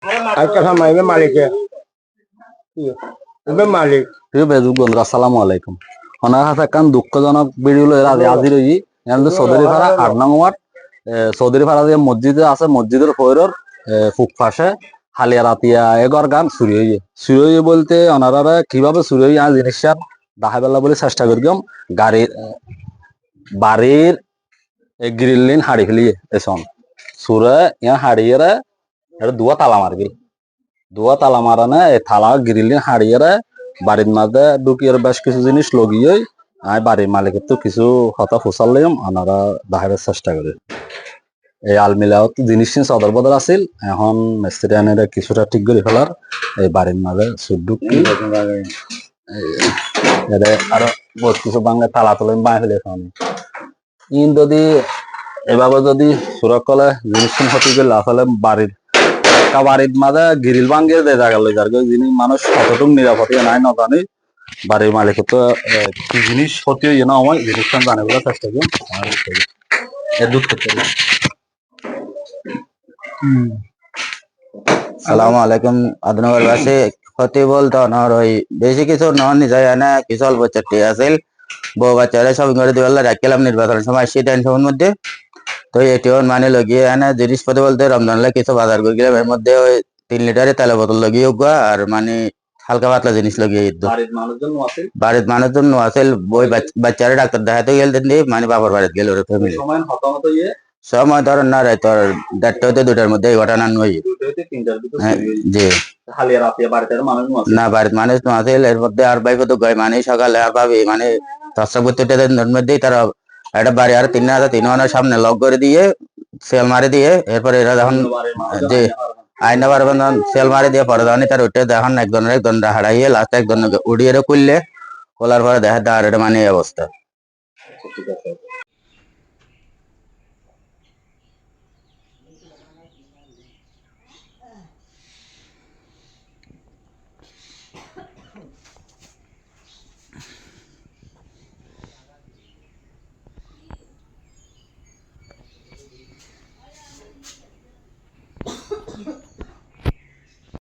কথা মাইবে মালিকে মালিক প্রিয় বেজুক বন্ধুরা আসসালামু আলাইকুম। ওনার হাতে কান দুঃখজনক ভিডিও লয়ে আজি রই চৌধুরী পাড়া ৮ নং ওয়ার্ড চৌধুরী পাড়া যে মসজিদ আছে মসজিদের ফয়রর ফুক পাশে হালিয়া রাতিয়া এগর গান চুরি হয়ে বলতে ওনারা কিভাবে চুরি হয়ে জিনিসটার দেখাবেলা বলে চেষ্টা করিম গাড়ির বাড়ির গ্রিল লিন হাড়ি ফেলিয়ে এসন সুরে ইয়া হাড়িয়ে এটা দুয়া তালা মারবি দুয়া তালা মারানে এই থালা গ্রিল লিন হাড়িয়ে বাড়ির মাঝে ঢুকিয়ে বেশ কিছু জিনিস লগিয়ে আমি বাড়ির মালিকের তো কিছু হতা ফুসাল লইম ওনারা দেখাবার চেষ্টা করি। এই আলমিলাও জিনিস সদর বদর আছিল এখন মিস্ত্রি আনে কিছুটা ঠিক করে ফেলার এই বাড়ির মাঝে সুডুক আরো বহুত কিছু বাংলা তালা তোলে বাঁ ফেলে এখন ইন যদি এভাবে যদি সুরক্ষলে জিনিস ক্ষতি করলে আসলে বাড়ির বাড়ির মাঝে গিরিল ভাঙ্গিয়ে দেয় জায়গা লই যার জিনিস মানুষ কতটুকু নিরাপত্তা নাই না জানি বাড়ির মালিকের তো কি জিনিস ক্ষতি হয়ে না আমার জিনিসটা জানে বলে চেষ্টা করি দুধ করতে সালামু আলাইকুম আদনগর বাসী ক্ষতি বলতো নর ওই বেশি কিছু নন যায় না কিছু অল্প চারটি আছিল বউ বাচ্চারা সব করে দিবার রাখলাম নির্বাচনের সময় সেই টেনশনের মধ্যে তো এটিও মানে লগিয়ে আনে জিনিসপত্র বলতে রমজান কিছু বাজার করে গেলাম এর মধ্যে ওই 3 লিটারের তেলের বোতল লগিয়ে উগা আর মানে হালকা পাতলা জিনিস লগিয়ে বাড়ির মানুষজন আছিল বই বাচ্চারা ডাক্তার দেখাতে গেলেন মানে বাবার বাড়িতে গেল ওর ফ্যামিলি সময় ধরেন না রে তোর 1:30 হতে 2টার মধ্যে এই ঘটনা নয় জি না বাড়ির মানুষ তো আছে এর মধ্যে আর ভাই তো গয় মানে সকালে আর ভাবি মানে 10-12টার মধ্যেই তারা একটা বাড়ি আর 3,000 সামনে লক করে দিয়ে সেল মারি দিয়ে এরপরে এরা যখন যে আইনা পারবেন সেল মারি দিয়ে পরে যখন তার উঠে দেখেন একজন হারাইয়ে লাস্টে একজন উড়িয়ে করলে খোলার পরে দেখা দাঁড় এটা মানে এই অবস্থা।